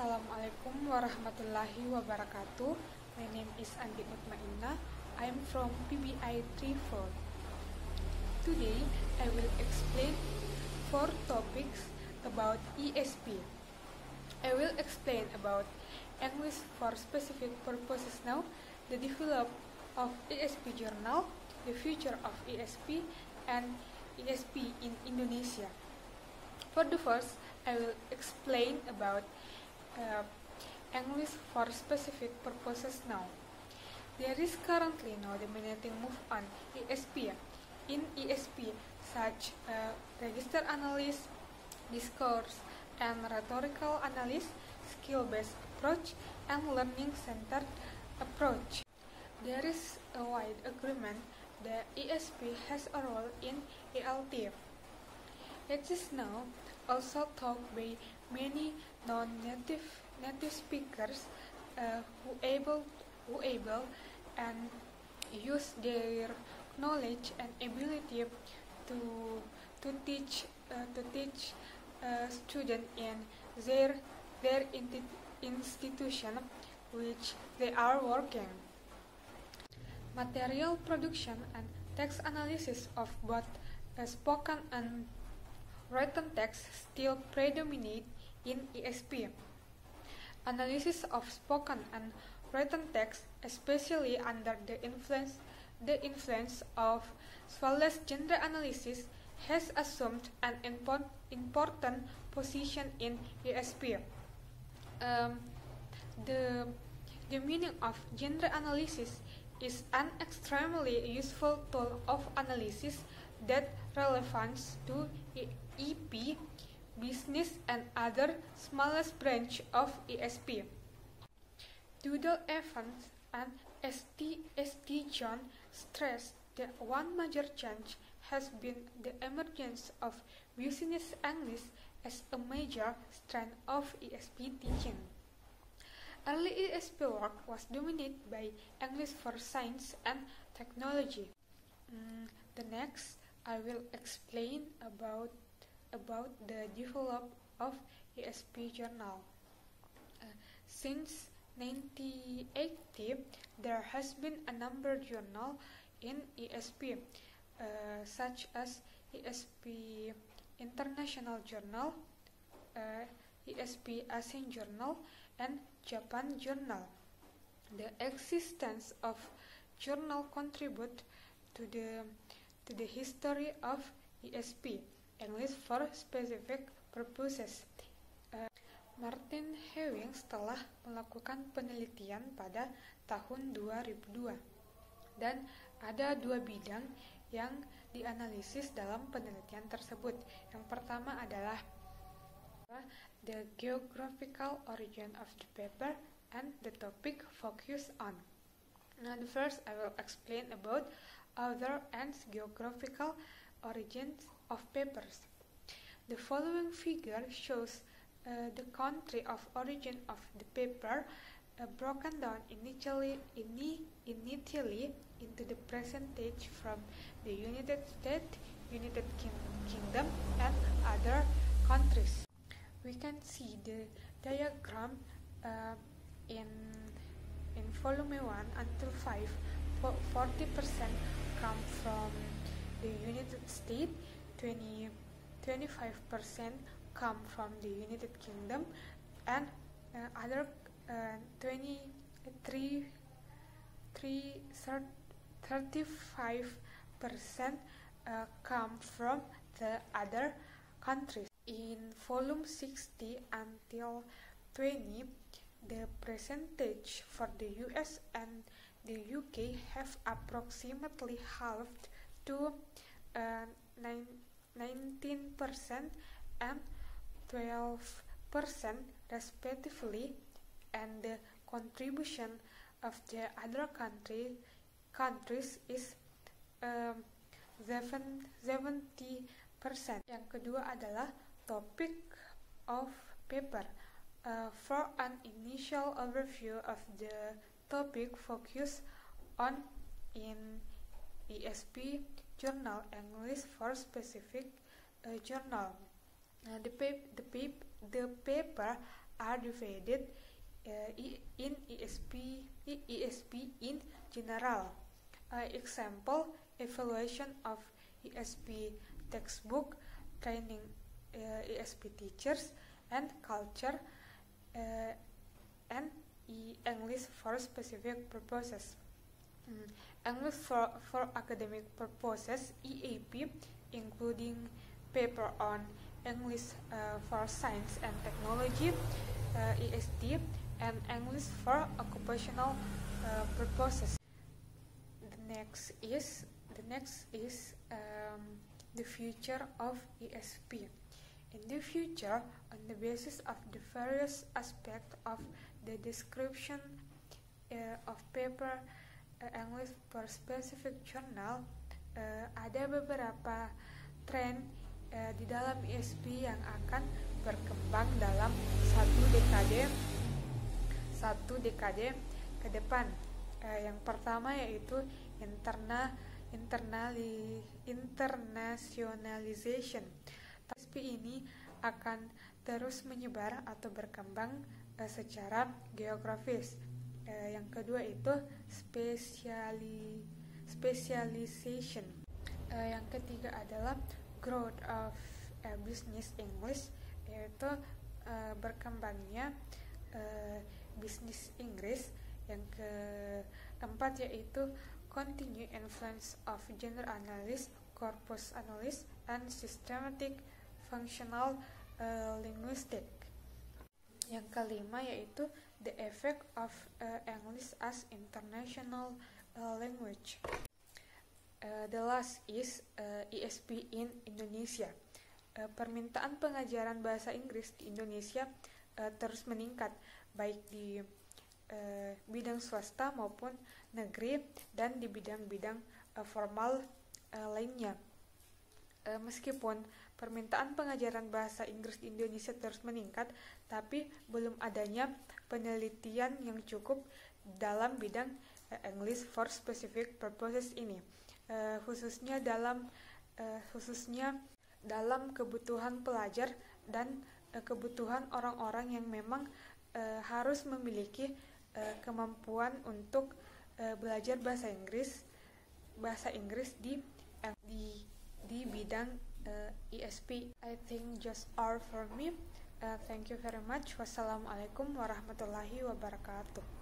Assalamualaikum warahmatullahi wabarakatuh. My name is Andi Mutmainna. I am from PBI 34. Today I will explain 4 topics about ESP. I will explain about English for specific purposes now, the development of ESP journal, the future of ESP, and ESP in Indonesia. For the first, I will explain about English for specific purposes now. There is currently no dominating move on ESP. In ESP, such register analysis, discourse and rhetorical analysis, skill-based approach, and learning-centered approach. There is a wide agreement that ESP has a role in ELT. It is now also taught by many non-native speakers who able and use their knowledge and ability to teach students in their institution which they are working. Material production and text analysis of both spoken and written text still predominate in ESP. Analysis of spoken and written text, especially under the influence of Swallows genre analysis, has assumed an important position in ESP. The meaning of genre analysis is an extremely useful tool of analysis that relevance to EP, business, and other smallest branch of ESP. Doodle Evans and S.T. John stressed that one major change has been the emergence of business English as a major strand of ESP teaching. Early ESP work was dominated by English for science and technology. The next, I will explain about the development of ESP journal. Since 1980, there has been a number of journals in ESP, such as ESP International Journal, ESP Asian Journal, and Japan Journal. The existence of journal contribute to the history of ESP, English for specific purposes. Martin Hewings telah melakukan penelitian pada tahun 2002 dan ada 2 bidang yang dianalisis dalam penelitian tersebut. Yang pertama adalah the geographical origin of the paper and the topic focus on. Now, the first I will explain about author and geographical origins of papers. The following figure shows the country of origin of the paper broken down initially into the percentage from the United States, United Kingdom, and other countries. We can see the diagram in volume 1 until 5. 40% come from the United States, 25% come from the United Kingdom, and other 35% come from the other countries. In volume 60 until 20, the percentage for the US and the UK have approximately halved to 19% and 12% respectively, and the contribution of the other countries is 70%. Yang kedua adalah topic of paper. For an initial overview of the topic, focus on in ESP journal, English for specific journal. The paper are divided in ESP in general. Example, evaluation of ESP textbook, training ESP teachers, and culture, and English for specific purposes. English for academic purposes, EAP, including paper on English for science and technology, EST, and English for occupational purposes. The next is the future of ESP. In the future, on the basis of the various aspects of the description of paper English per specific journal, ada beberapa tren di dalam ESP yang akan berkembang dalam satu dekade ke depan. Yang pertama yaitu internationalization. ESP ini akan terus menyebar atau berkembang secara geografis. Yang kedua itu specialization. Yang ketiga adalah growth of business English, yaitu berkembangnya bisnis Inggris. Yang keempat yaitu continued influence of gender analysis, corpus analysis, and systematic functional linguistic. Yang kelima yaitu the effect of English as international language. The last is ESP in Indonesia. Permintaan pengajaran bahasa Inggris di Indonesia terus meningkat, baik di bidang swasta maupun negeri dan di bidang-bidang formal lainnya. Meskipun permintaan pengajaran bahasa Inggris di Indonesia terus meningkat, tapi belum adanya penelitian yang cukup dalam bidang English for specific purposes ini, khususnya dalam kebutuhan pelajar dan kebutuhan orang-orang yang memang harus memiliki kemampuan untuk belajar bahasa Inggris di bidang ESP. I think just all for me. Thank you very much. Wassalamualaikum warahmatullahi wabarakatuh.